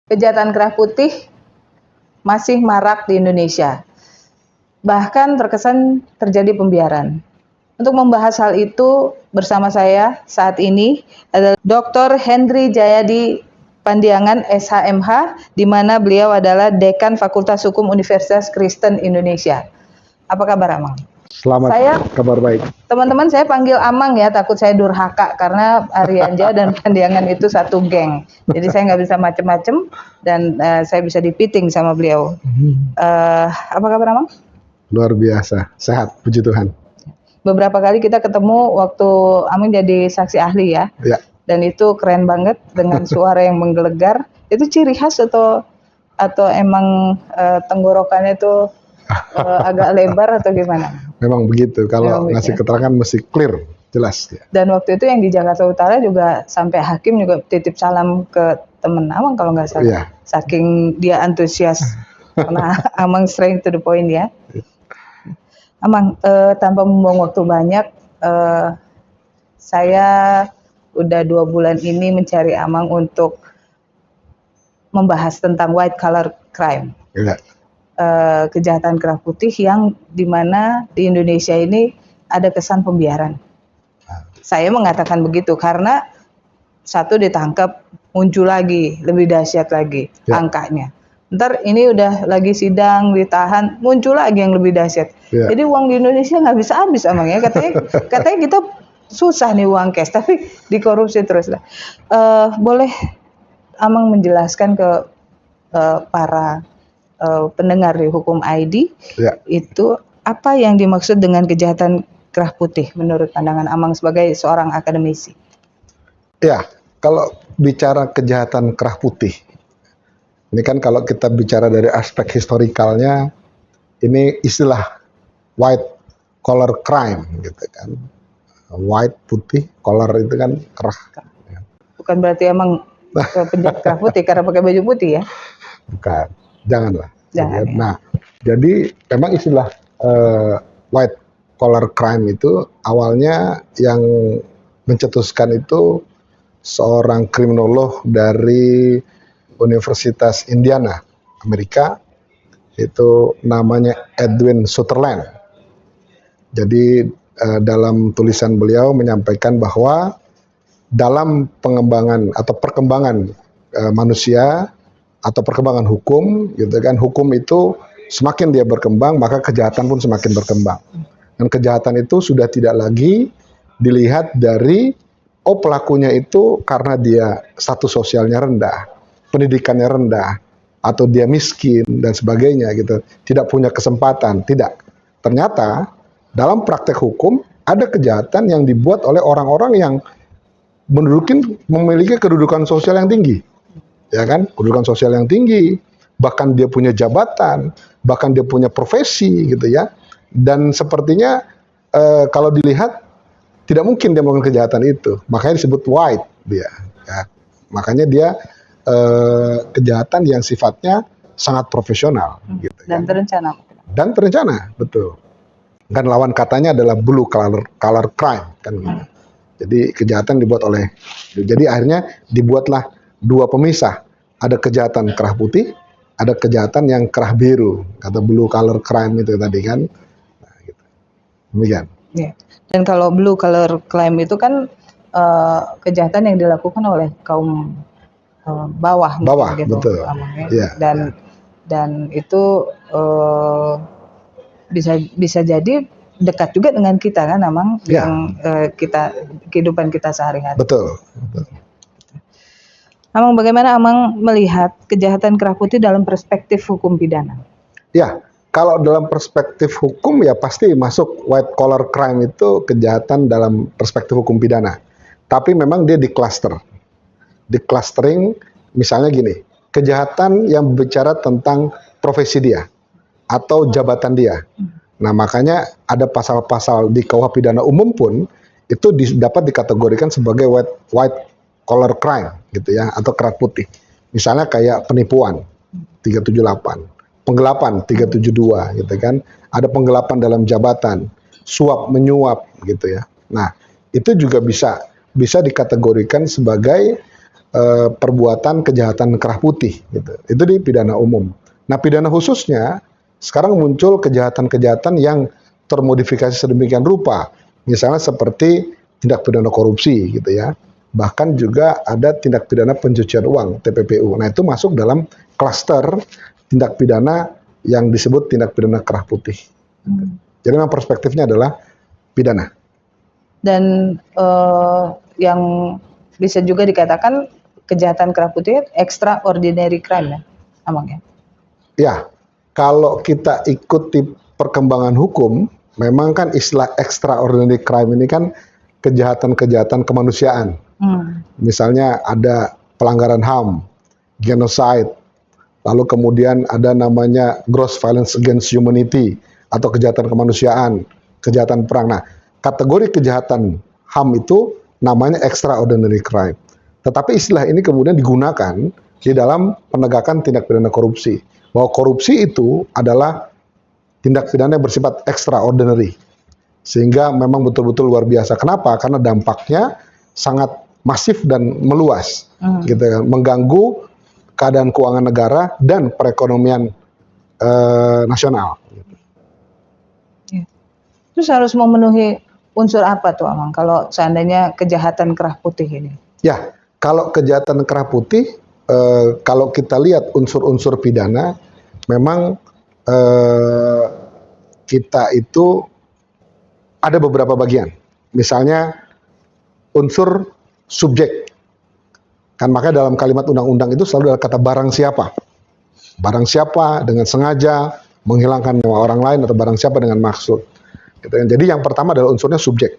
Kejahatan kerah putih masih marak di Indonesia. Bahkan terkesan terjadi pembiaran. Untuk membahas hal itu bersama saya saat ini adalah Dr. Hendry Jayadi Pandiangan SHMH, di mana beliau adalah Dekan Fakultas Hukum Universitas Kristen Indonesia. Apa kabar, Amang? Selamat, kabar baik. Teman-teman, saya panggil Amang ya, takut saya durhaka karena Arianja dan Pandiangan itu satu geng. Jadi saya nggak bisa macem-macem dan saya bisa dipiting sama beliau. Apa kabar, Amang? Luar biasa, sehat, puji Tuhan. Beberapa kali kita ketemu waktu Amang jadi saksi ahli ya. Ya. Dan itu keren banget dengan suara yang menggelegar. Itu ciri khas atau emang tenggorokannya itu agak lebar atau gimana? Memang begitu, kalau ngasih keterangan mesti clear, jelas. Ya. Dan waktu itu yang di Jakarta Utara juga sampai hakim juga titip salam ke temen Amang kalau nggak salah. Ya. Saking dia antusias, karena Amang straight to the point ya. Amang, tanpa membuang waktu banyak, saya udah 2 bulan ini mencari Amang untuk membahas tentang white collar crime. Ya. Kejahatan kerah putih yang dimana di Indonesia ini ada kesan pembiaran. Saya mengatakan begitu karena satu ditangkap, muncul lagi, lebih dahsyat lagi angkanya. Ntar ini udah lagi sidang, ditahan, muncul lagi yang lebih dahsyat. Jadi uang di Indonesia nggak bisa habis, Amang ya. Katanya kita susah nih uang cash, tapi dikorupsi terus lah. Boleh Amang menjelaskan ke para pendengar di Hukum ID itu apa yang dimaksud dengan kejahatan kerah putih menurut pandangan Amang sebagai seorang akademisi? Ya, kalau bicara kejahatan kerah putih, ini kan kalau kita bicara dari aspek historikalnya, ini istilah white collar crime gitu kan. White putih, collar itu kan kerah. Bukan berarti emang penjahat kerah putih karena pakai baju putih ya? Bukan, janganlah. Jangan, ya. Nah, jadi memang istilah white collar crime itu awalnya yang mencetuskan itu seorang kriminolog dari Universitas Indiana, Amerika, itu namanya Edwin Sutherland. Jadi dalam tulisan beliau menyampaikan bahwa dalam pengembangan atau perkembangan manusia atau perkembangan hukum, gitu kan, hukum itu semakin dia berkembang maka kejahatan pun semakin berkembang. Dan kejahatan itu sudah tidak lagi dilihat dari pelakunya itu karena dia status sosialnya rendah, pendidikannya rendah, atau dia miskin dan sebagainya gitu, tidak punya kesempatan. Tidak. Ternyata dalam praktek hukum ada kejahatan yang dibuat oleh orang-orang yang memiliki kedudukan sosial yang tinggi, ya kan, kedudukan sosial yang tinggi, bahkan dia punya jabatan, bahkan dia punya profesi gitu ya, dan sepertinya kalau dilihat tidak mungkin dia melakukan kejahatan itu, makanya disebut white dia, ya. Makanya dia kejahatan yang sifatnya sangat profesional, gitu, dan kan? Terencana. Dan terencana, betul. Kan lawan katanya adalah blue collar crime, kan gitu. Jadi kejahatan dibuat oleh, jadi akhirnya dibuatlah dua pemisah. Ada kejahatan kerah putih, ada kejahatan yang kerah biru, kata blue collar crime itu tadi kan. Nah, gitu. Demikian. Ya. Dan kalau blue collar crime itu kan kejahatan yang dilakukan oleh kaum bawah gitu, betul. Ya. Dan itu bisa jadi dekat juga dengan kita kan, Amang, yang kehidupan kita sehari-hari. Betul. Amang, bagaimana Amang melihat kejahatan kerah putih dalam perspektif hukum pidana? Ya, kalau dalam perspektif hukum ya pasti masuk white collar crime itu kejahatan dalam perspektif hukum pidana. Tapi memang dia di-clustering, misalnya gini, kejahatan yang berbicara tentang profesi dia atau jabatan dia. Nah, makanya ada pasal-pasal di KUH pidana umum pun itu dapat dikategorikan sebagai white collar crime gitu ya, atau kerah putih. Misalnya kayak penipuan 378, penggelapan 372 gitu kan. Ada penggelapan dalam jabatan, suap menyuap gitu ya. Nah, itu juga bisa dikategorikan sebagai perbuatan kejahatan kerah putih gitu. Itu di pidana umum. Nah, pidana khususnya sekarang muncul kejahatan-kejahatan yang termodifikasi sedemikian rupa. Misalnya seperti tindak pidana korupsi gitu ya. Bahkan juga ada tindak pidana pencucian uang (TPPU). Nah, itu masuk dalam klaster tindak pidana yang disebut tindak pidana kerah putih. Jadi memang perspektifnya adalah pidana. Dan yang bisa juga dikatakan kejahatan kerah putih extraordinary crime ya, Amang ya? Ya, kalau kita ikuti perkembangan hukum, memang kan istilah extraordinary crime ini kan kejahatan-kejahatan kemanusiaan. Misalnya ada pelanggaran HAM, genocide, lalu kemudian ada namanya gross violence against humanity atau kejahatan kemanusiaan, kejahatan perang. Nah, kategori kejahatan HAM itu namanya extraordinary crime. Tetapi istilah ini kemudian digunakan di dalam penegakan tindak pidana korupsi. Bahwa korupsi itu adalah tindak pidana yang bersifat extraordinary. Sehingga memang betul-betul luar biasa. Kenapa? Karena dampaknya sangat masif dan meluas. Gitu kan? Mengganggu keadaan keuangan negara dan perekonomian nasional. Terus harus memenuhi unsur apa tuh, Amang, kalau seandainya kejahatan kerah putih ini? Ya, kalau kejahatan kerah putih, kalau kita lihat unsur-unsur pidana, memang kita itu ada beberapa bagian. Misalnya unsur subjek. Kan makanya dalam kalimat undang-undang itu selalu ada kata barang siapa. Barang siapa dengan sengaja menghilangkan nyawa orang lain atau barang siapa dengan maksud. Gitu. Jadi yang pertama adalah unsurnya subjek.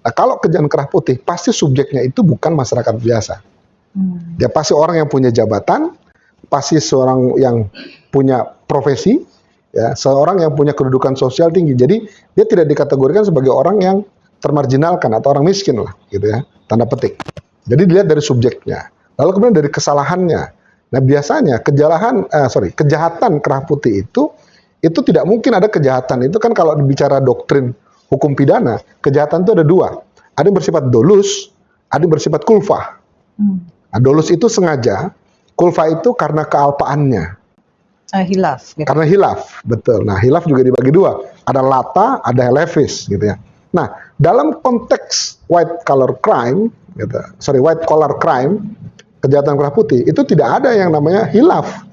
Nah, kalau kejahatan kerah putih, pasti subjeknya itu bukan masyarakat biasa. Dia pasti orang yang punya jabatan, pasti seorang yang punya profesi, ya, seorang yang punya kedudukan sosial tinggi. Jadi dia tidak dikategorikan sebagai orang yang termarginalkan atau orang miskin lah, gitu ya, tanda petik. Jadi dilihat dari subjeknya, lalu kemudian dari kesalahannya. Nah, biasanya kejahatan kerah putih itu tidak mungkin ada kejahatan. Itu kan kalau bicara doktrin hukum pidana, kejahatan itu ada dua. Ada yang bersifat dolus, ada yang bersifat kulfah. Nah, dolus itu sengaja, kulfah itu karena kealpaannya. Hilaf. Gitu. Karena hilaf, betul. Nah, hilaf juga dibagi dua. Ada lata, ada levis, gitu ya. Nah, dalam konteks white collar crime, white collar crime, kejahatan kerah putih, itu tidak ada yang namanya hilaf.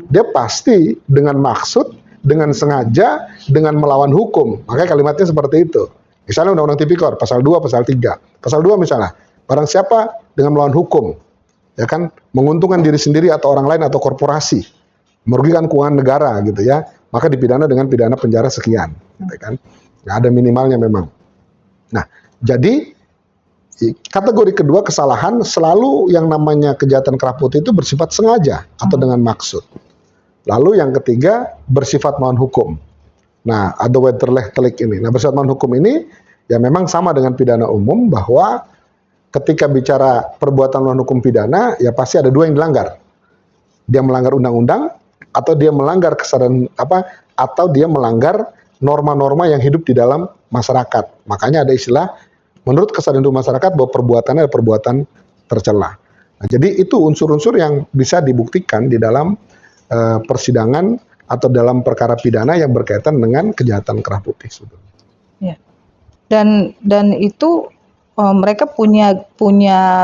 Dia pasti dengan maksud, dengan sengaja, dengan melawan hukum. Makanya kalimatnya seperti itu. Misalnya Undang-Undang Tipikor, pasal 2, pasal 3. Pasal 2 misalnya, barang siapa dengan melawan hukum, ya kan, menguntungkan diri sendiri atau orang lain atau korporasi, merugikan keuangan negara gitu ya, maka dipidana dengan pidana penjara sekian, gitu kan. Nah, ada minimalnya memang. Nah, jadi kategori kedua kesalahan selalu yang namanya kejahatan kerah putih itu bersifat sengaja atau dengan maksud. Lalu yang ketiga bersifat melawan hukum. Nah, ada wederrechtelijk ini. Nah, bersifat melawan hukum ini ya memang sama dengan pidana umum bahwa ketika bicara perbuatan melawan hukum pidana ya pasti ada dua yang dilanggar. Dia melanggar undang-undang atau dia melanggar kesadaran atau dia melanggar norma-norma yang hidup di dalam masyarakat. Makanya ada istilah menurut kesadaran hidup masyarakat bahwa perbuatannya adalah perbuatan tercela. Nah, jadi itu unsur-unsur yang bisa dibuktikan di dalam persidangan atau dalam perkara pidana yang berkaitan dengan kejahatan kerah putih. Ya. Dan itu mereka punya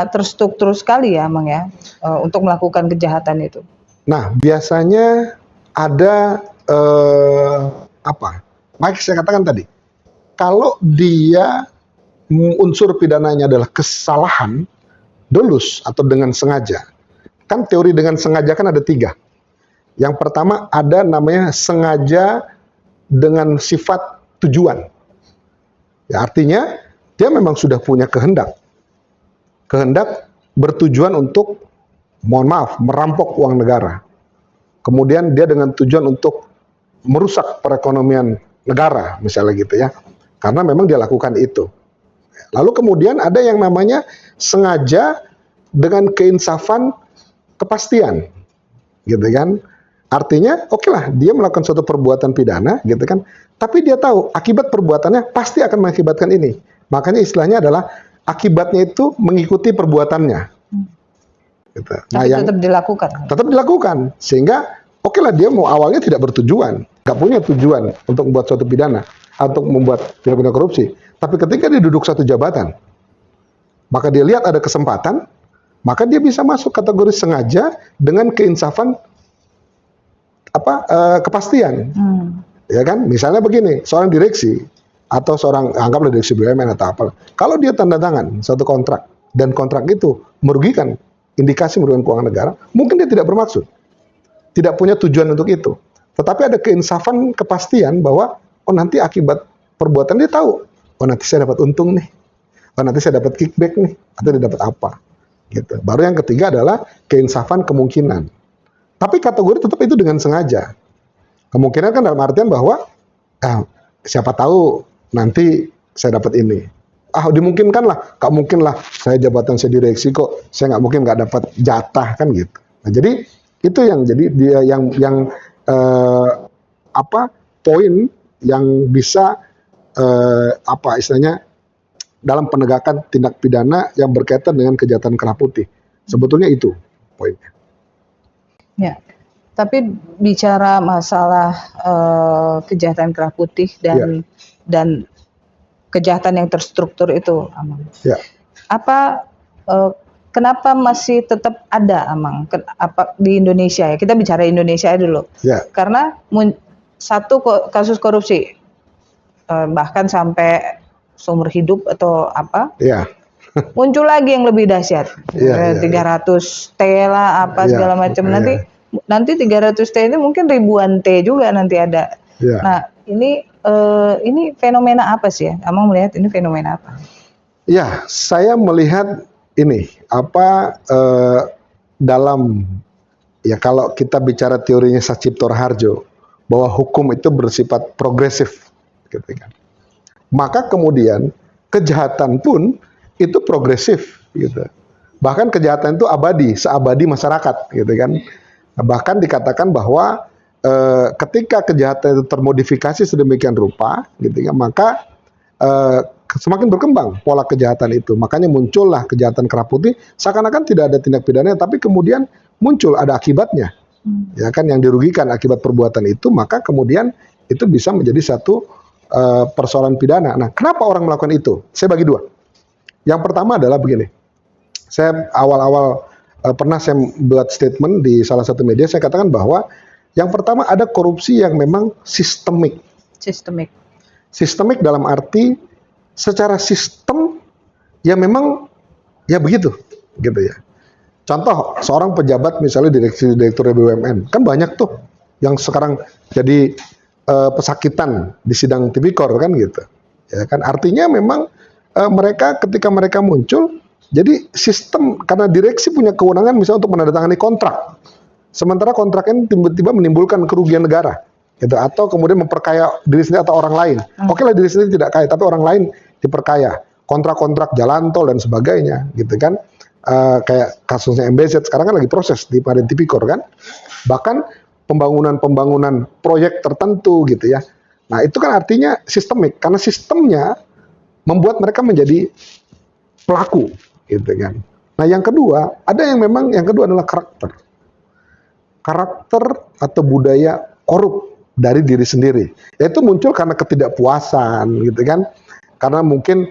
terstruktur sekali ya, Mang ya, untuk melakukan kejahatan itu. Nah, biasanya ada Mike saya katakan tadi, kalau dia unsur pidananya adalah kesalahan, dolus atau dengan sengaja. Kan teori dengan sengaja kan ada 3. Yang pertama ada namanya sengaja dengan sifat tujuan. Ya, artinya dia memang sudah punya kehendak. Kehendak bertujuan untuk, mohon maaf, merampok uang negara. Kemudian dia dengan tujuan untuk merusak perekonomian negara, misalnya gitu ya. Karena memang dia lakukan itu. Lalu kemudian ada yang namanya sengaja dengan keinsafan kepastian. Gitu kan? Artinya, oke lah, dia melakukan suatu perbuatan pidana, gitu kan? Tapi dia tahu akibat perbuatannya pasti akan mengakibatkan ini. Makanya istilahnya adalah akibatnya itu mengikuti perbuatannya. Gitu. Tapi tetap dilakukan. Tetap dilakukan, sehingga oke lah dia mau awalnya tidak bertujuan, nggak punya tujuan untuk membuat suatu pidana, untuk membuat tindak pidana korupsi. Tapi ketika dia duduk satu jabatan, maka dia lihat ada kesempatan, maka dia bisa masuk kategori sengaja dengan keinsafan kepastian. Ya kan? Misalnya begini, seorang direksi atau seorang anggaplah direksi BUMN atau apa. Kalau dia tanda tangan suatu kontrak dan kontrak itu merugikan, indikasi merugikan keuangan negara, mungkin dia tidak bermaksud. Tidak punya tujuan untuk itu. Tetapi ada keinsafan kepastian bahwa oh nanti akibat perbuatan dia tahu, oh nanti saya dapat untung nih. Oh nanti saya dapat kickback nih, atau dia dapat apa. Gitu. Baru yang ketiga adalah keinsafan kemungkinan. Tapi kategori tetap itu dengan sengaja. Kemungkinan kan dalam artian bahwa siapa tahu nanti saya dapat ini. Dimungkinkan lah, gak mungkin lah saya jabatan saya direksi kok, saya nggak mungkin nggak dapat jatah kan gitu. Nah, jadi itu yang jadi dia poin yang bisa istilahnya dalam penegakan tindak pidana yang berkaitan dengan kejahatan kerah putih. Sebetulnya itu poinnya. Ya. Tapi bicara masalah kejahatan kerah putih dan kejahatan yang terstruktur itu, Amang. Ya. Kenapa masih tetap ada, Amang? Di Indonesia ya? Kita bicara Indonesia dulu. Ya. Karena satu kasus korupsi bahkan sampai seumur hidup atau apa? Ya. Muncul lagi yang lebih dahsyat. 300 T lah segala macam. Nanti 300 T ini mungkin ribuan T juga nanti ada. Ya. Nah, ini fenomena apa sih ya? Amang melihat ini fenomena apa? Ya, saya melihat ini dalam kalau kita bicara teorinya Sacipto Raharjo bahwa hukum itu bersifat progresif, gitu kan. Maka kemudian kejahatan pun itu progresif, gitu. Bahkan kejahatan itu abadi, seabadi masyarakat, gitu kan. Bahkan dikatakan bahwa ketika kejahatan itu termodifikasi sedemikian rupa, gitu kan, maka semakin berkembang pola kejahatan itu. Makanya muncullah kejahatan kerah putih, seakan-akan tidak ada tindak pidana, tapi kemudian muncul ada akibatnya, ya kan, yang dirugikan akibat perbuatan itu, maka kemudian itu bisa menjadi satu persoalan pidana. Nah, kenapa orang melakukan itu? Saya bagi dua. Yang pertama adalah begini, saya awal-awal pernah saya buat statement di salah satu media, saya katakan bahwa yang pertama ada korupsi yang memang sistemik. Sistemik dalam arti secara sistem ya memang ya begitu, gitu ya. Contoh, seorang pejabat misalnya direktur BUMN, kan banyak tuh yang sekarang jadi pesakitan di sidang tipikor kan gitu. Ya kan, artinya memang mereka ketika mereka muncul, jadi sistem, karena direksi punya kewenangan misalnya untuk menandatangani kontrak, sementara kontrak ini tiba-tiba menimbulkan kerugian negara, gitu, atau kemudian memperkaya diri sendiri atau orang lain. Oke lah, diri sendiri tidak kaya, tapi orang lain diperkaya, kontrak-kontrak jalan tol dan sebagainya, gitu kan. Kayak kasusnya MBZ sekarang kan lagi proses di Pengadilan Tipikor kan, bahkan pembangunan proyek tertentu gitu ya. Nah itu kan artinya sistemik, karena sistemnya membuat mereka menjadi pelaku, gitu kan. Nah yang kedua, ada yang memang yang kedua adalah karakter atau budaya korup dari diri sendiri. Yaitu muncul karena ketidakpuasan, gitu kan. Karena mungkin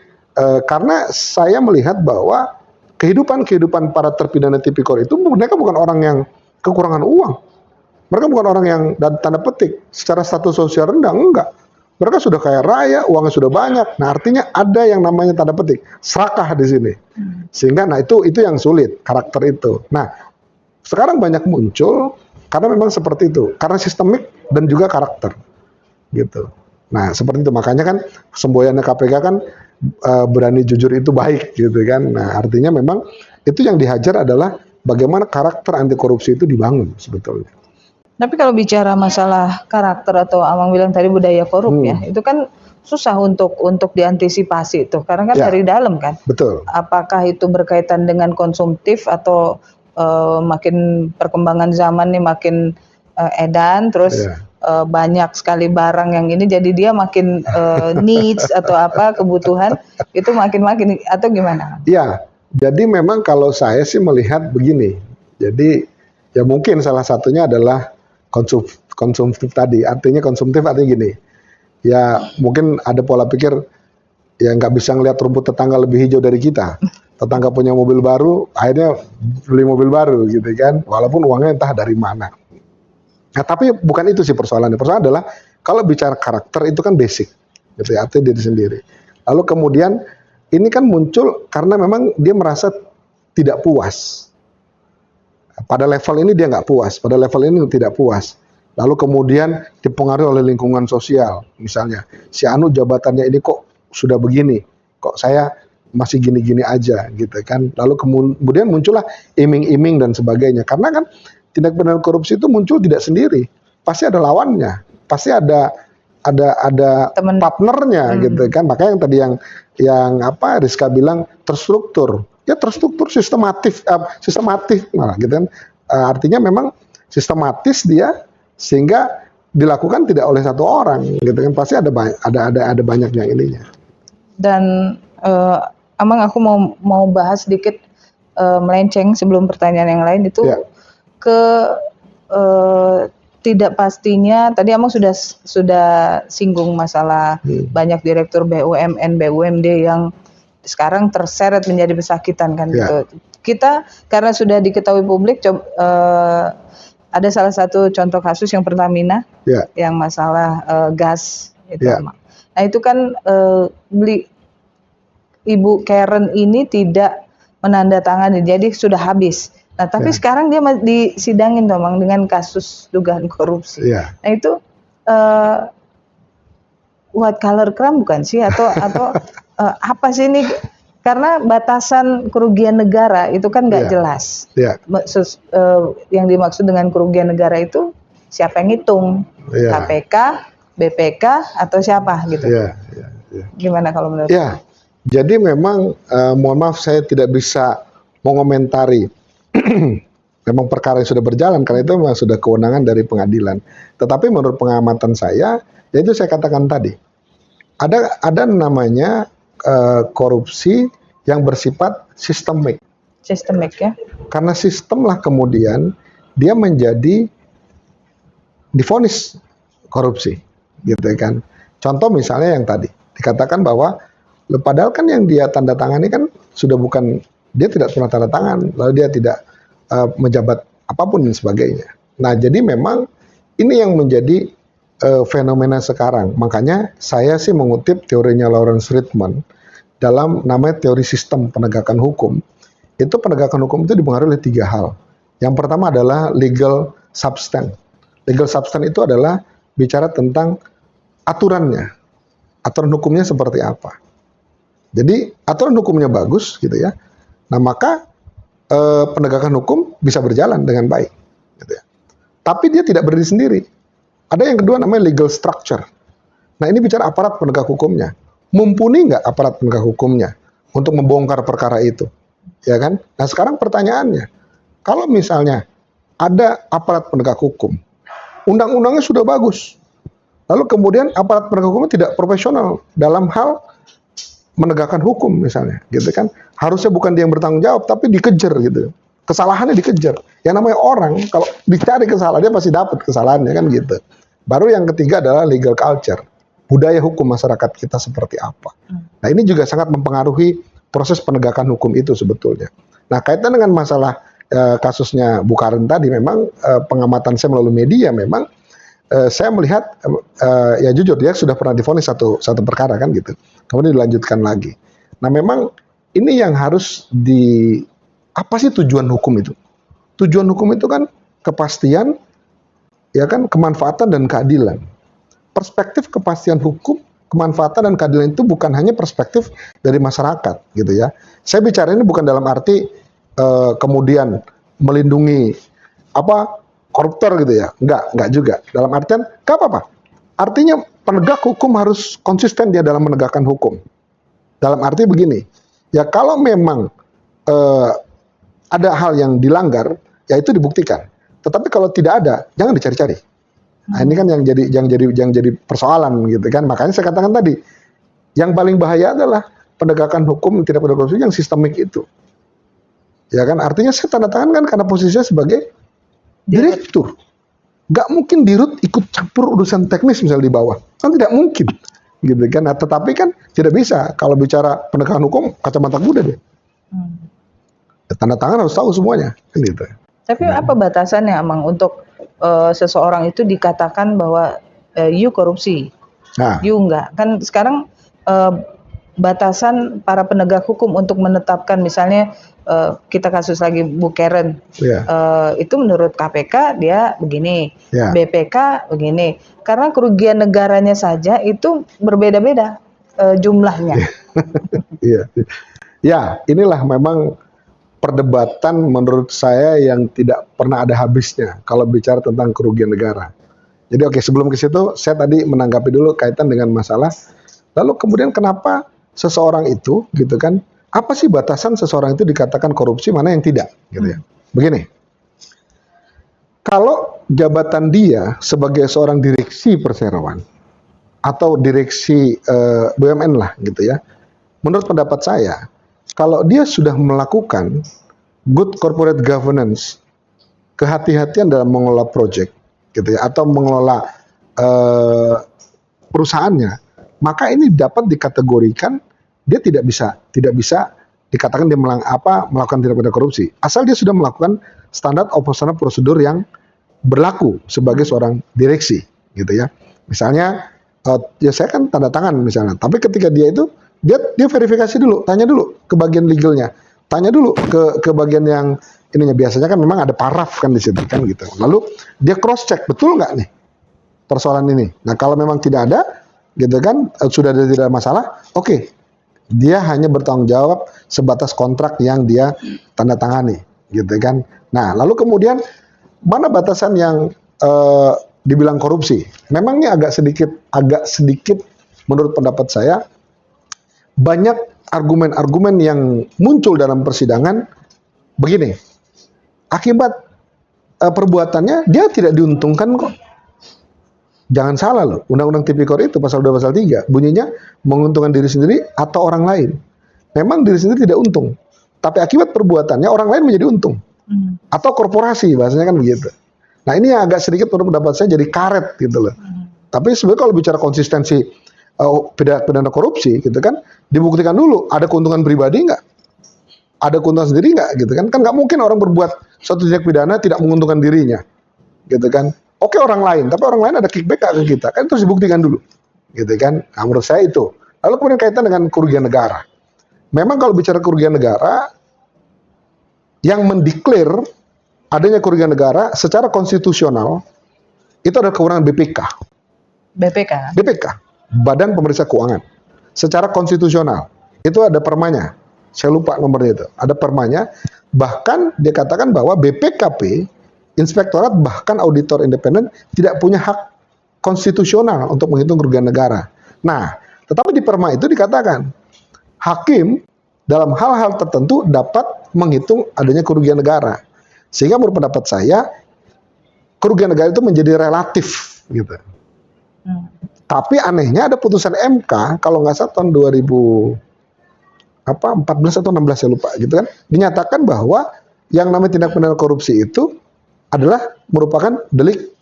karena saya melihat bahwa kehidupan para terpidana tipikor itu mereka bukan orang yang kekurangan uang. Mereka bukan orang yang dan tanda petik secara status sosial rendah, enggak. Mereka sudah kaya raya, uangnya sudah banyak. Nah, artinya ada yang namanya tanda petik serakah di sini. Sehingga nah itu yang sulit, karakter itu. Nah, sekarang banyak muncul karena memang seperti itu, karena sistemik dan juga karakter. Gitu. Nah, seperti itu, makanya kan semboyannya KPK kan berani jujur itu baik, gitu kan. Nah, artinya memang itu yang dihajar adalah bagaimana karakter anti korupsi itu dibangun sebetulnya. Tapi kalau bicara masalah karakter atau Amang bilang tadi budaya korup ya, itu kan susah untuk diantisipasi itu, karena kan dari dalam kan. Betul. Apakah itu berkaitan dengan konsumtif atau makin perkembangan zaman nih makin edan, terus banyak sekali barang yang ini, jadi dia makin needs atau apa kebutuhan itu makin atau gimana? Ya, jadi memang kalau saya sih melihat begini, Jadi ya mungkin salah satunya adalah konsumtif tadi. Artinya konsumtif artinya gini, ya mungkin ada pola pikir ya nggak bisa ngelihat rumput tetangga lebih hijau dari kita. Tetangga punya mobil baru, akhirnya beli mobil baru gitu kan, walaupun uangnya entah dari mana. Nah, tapi bukan itu sih persoalannya. Persoalan adalah kalau bicara karakter itu kan basic, gitu ya, artinya diri sendiri. Lalu kemudian ini kan muncul karena memang dia merasa tidak puas. Pada level ini dia nggak puas, pada level ini tidak puas. Lalu kemudian dipengaruhi oleh lingkungan sosial, misalnya si Anu jabatannya ini kok sudah begini, kok saya masih gini-gini aja gitu kan. Lalu kemudian muncullah iming-iming dan sebagainya. Karena kan tindak pidana korupsi itu muncul tidak sendiri, pasti ada lawannya, pasti ada partnernya gitu kan. Makanya yang tadi yang apa Rizka bilang terstruktur, ya terstruktur sistematis malah gitu kan. Artinya memang sistematis dia sehingga dilakukan tidak oleh satu orang gitu kan, pasti ada banyak yang ininya. Dan Amang, aku mau bahas sedikit melenceng sebelum pertanyaan yang lain itu Ya. ke tidak pastinya. Tadi Amang sudah singgung masalah banyak direktur BUMN, BUMD yang sekarang terseret menjadi pesakitan kan Ya. gitu. Kita karena sudah diketahui publik, ada salah satu contoh kasus yang Pertamina, Ya. yang masalah gas itu. Ya. Nah itu kan Ibu Karen ini tidak menandatangani, jadi sudah habis. Nah tapi Ya. sekarang dia disidangin tuh, Mang, dengan kasus dugaan korupsi. Ya. Nah itu white collar crime bukan sih, atau apa sih ini? Karena batasan kerugian negara itu kan nggak Ya. jelas. Ya. Yang dimaksud dengan kerugian negara itu siapa yang hitung? Ya. KPK, BPK, atau siapa gitu? Ya. Ya. Ya. Gimana kalau menurut? Ya. Jadi memang mohon maaf saya tidak bisa mengomentari memang perkara yang sudah berjalan karena itu memang sudah kewenangan dari pengadilan. Tetapi menurut pengamatan saya, yaitu saya katakan tadi, ada namanya korupsi yang bersifat sistemik. Sistemik ya. Karena sistemlah kemudian dia menjadi divonis korupsi, gitu kan. Contoh misalnya yang tadi dikatakan bahwa padahal kan yang dia tanda tangani kan sudah bukan, dia tidak pernah tanda tangan, lalu dia tidak menjabat apapun dan sebagainya. Nah jadi memang ini yang menjadi fenomena sekarang. Makanya saya sih mengutip teorinya Lawrence Friedman dalam namanya teori sistem penegakan hukum. Itu penegakan hukum itu dipengaruhi oleh 3 hal. Yang pertama adalah legal substance. Legal substance itu adalah bicara tentang aturannya. Aturan hukumnya seperti apa. Jadi aturan hukumnya bagus gitu ya. Nah maka penegakan hukum bisa berjalan dengan baik. Gitu ya. Tapi dia tidak berdiri sendiri. Ada yang kedua namanya legal structure. Nah ini bicara aparat penegak hukumnya. Mumpuni nggak aparat penegak hukumnya untuk membongkar perkara itu? Ya kan? Nah sekarang pertanyaannya, kalau misalnya ada aparat penegak hukum, undang-undangnya sudah bagus, lalu kemudian aparat penegak hukumnya tidak profesional dalam hal menegakkan hukum misalnya, gitu kan? Harusnya bukan dia yang bertanggung jawab, tapi dikejar gitu. Kesalahannya dikejar. Yang namanya orang kalau dicari kesalahannya pasti dapat kesalahannya kan gitu. Baru yang ketiga adalah legal culture, budaya hukum masyarakat kita seperti apa. Nah ini juga sangat mempengaruhi proses penegakan hukum itu sebetulnya. Nah kaitan dengan masalah kasusnya Bu Karen tadi, memang pengamatan saya melalui media memang saya melihat ya jujur dia sudah pernah divonis satu perkara kan gitu, kemudian dilanjutkan lagi. Nah memang ini yang harus apa sih tujuan hukum itu? Tujuan hukum itu kan kepastian, ya kan, kemanfaatan dan keadilan. Perspektif kepastian hukum, kemanfaatan dan keadilan itu bukan hanya perspektif dari masyarakat gitu ya. Saya bicara ini bukan dalam arti kemudian melindungi koruptor gitu ya, enggak juga. Dalam artian, enggak apa-apa. Artinya penegak hukum harus konsisten dia dalam menegakkan hukum. Dalam arti begini, ya kalau memang ada hal yang dilanggar, ya itu dibuktikan. Tetapi kalau tidak ada, jangan dicari-cari. Nah ini kan yang jadi persoalan gitu kan. Makanya saya katakan tadi, yang paling bahaya adalah penegakan hukum tidak pada korupsi yang sistemik itu. Ya kan, artinya saya tanda tangan kan karena posisinya sebagai direktur. Gak mungkin dirut ikut campur urusan teknis misalnya di bawah, kan tidak mungkin, gitu kan. Nah, tetapi kan tidak bisa kalau bicara penegakan hukum kacamata kuda deh. Tanda tangan harus tahu semuanya, kan gitu. Tapi apa batasannya, Amang, untuk seseorang itu dikatakan bahwa you korupsi, you enggak? Kan sekarang batasan para penegak hukum untuk menetapkan, misalnya kita kasus lagi Bu Karen, itu menurut KPK dia begini, BPK begini, karena kerugian negaranya saja itu berbeda-beda jumlahnya. Ya, inilah memang perdebatan menurut saya yang tidak pernah ada habisnya kalau bicara tentang kerugian negara. Jadi oke, sebelum ke situ saya tadi menanggapi dulu kaitan dengan masalah lalu kemudian kenapa seseorang itu gitu kan, apa sih batasan seseorang itu dikatakan korupsi, mana yang tidak gitu ya. Begini, kalau jabatan dia sebagai seorang direksi perseroan atau direksi BUMN lah gitu ya, menurut pendapat saya kalau dia sudah melakukan good corporate governance, kehati-hatian dalam mengelola project gitu ya, atau mengelola perusahaannya, maka ini dapat dikategorikan dia tidak bisa dikatakan dia melakukan tindak pidana korupsi, asal dia sudah melakukan standar operasional prosedur yang berlaku sebagai seorang direksi gitu ya. Misalnya ya saya kan tanda tangan misalnya, tapi ketika dia verifikasi dulu, tanya dulu ke bagian legalnya, tanya dulu ke bagian yang ininya, biasanya kan memang ada paraf kan di situ kan gitu. Lalu dia cross check betul nggak nih persoalan ini. Nah kalau memang tidak ada gitu kan, sudah tidak ada masalah, oke, dia hanya bertanggung jawab sebatas kontrak yang dia tanda tangani gitu kan. Nah lalu kemudian mana batasan yang dibilang korupsi? Memangnya agak sedikit menurut pendapat saya banyak argumen-argumen yang muncul dalam persidangan begini, akibat perbuatannya dia tidak diuntungkan kok. Jangan salah loh, Undang-Undang Tipikor itu pasal 2 pasal 3 bunyinya menguntungkan diri sendiri atau orang lain. Memang diri sendiri tidak untung, tapi akibat perbuatannya orang lain menjadi untung. Atau korporasi, bahasanya kan begitu. Nah ini yang agak sedikit menurut pendapat saya jadi karet gitu loh. Tapi sebenarnya kalau bicara konsistensi pidana korupsi gitu kan, dibuktikan dulu ada keuntungan pribadi nggak, ada keuntungan sendiri nggak gitu kan. Kan nggak mungkin orang berbuat suatu tindak pidana tidak menguntungkan dirinya gitu kan. Oke orang lain, tapi orang lain ada kickback ke kita, kan terus dibuktikan dulu gitu kan. Nah, menurut saya itu. Lalu kemudian kaitan dengan kerugian negara, memang kalau bicara kerugian negara, yang mendeklar adanya kerugian negara secara konstitusional itu adalah kewenangan BPK, Badan Pemeriksa Keuangan. Secara konstitusional itu ada permanya, saya lupa nomornya itu, ada permanya. Bahkan dia katakan bahwa BPKP, Inspektorat bahkan auditor independen tidak punya hak konstitusional untuk menghitung kerugian negara. Nah, tetapi di perma itu dikatakan hakim dalam hal-hal tertentu dapat menghitung adanya kerugian negara. Sehingga menurut pendapat saya kerugian negara itu menjadi relatif gitu. Tapi anehnya ada putusan MK kalau nggak salah tahun 2014 atau 16 saya lupa gitu kan, dinyatakan bahwa yang namanya tindak pidana korupsi itu adalah merupakan delik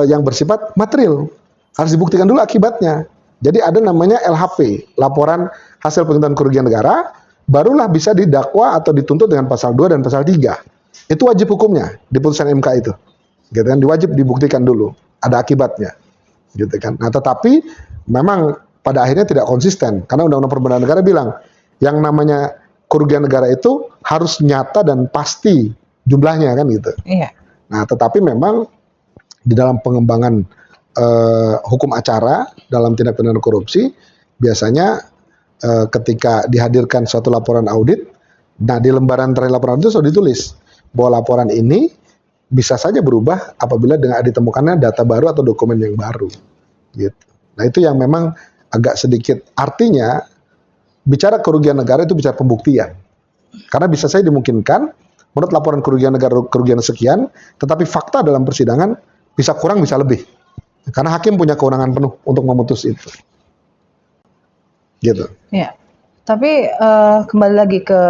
yang bersifat material, harus dibuktikan dulu akibatnya. Jadi ada namanya LHP, laporan hasil penghitungan kerugian negara, barulah bisa didakwa atau dituntut dengan pasal 2 dan pasal 3. Itu wajib hukumnya di putusan MK itu. Gitu kan, diwajib dibuktikan dulu ada akibatnya. Gitu kan. Nah, tetapi memang pada akhirnya tidak konsisten karena Undang-Undang Perbendaharaan Negara bilang yang namanya kerugian negara itu harus nyata dan pasti jumlahnya kan gitu. Iya. Nah, tetapi memang di dalam pengembangan hukum acara dalam tindak pidana korupsi biasanya ketika dihadirkan suatu laporan audit, nah di lembaran terakhir laporan itu sudah ditulis bahwa laporan ini bisa saja berubah apabila dengan ditemukannya data baru atau dokumen yang baru. Gitu. Nah itu yang memang agak sedikit, artinya bicara kerugian negara itu bicara pembuktian. Karena bisa saja dimungkinkan menurut laporan kerugian negara kerugian sekian, tetapi fakta dalam persidangan bisa kurang bisa lebih. Karena hakim punya kewenangan penuh untuk memutus itu. Gitu. Ya. Tapi kembali lagi ke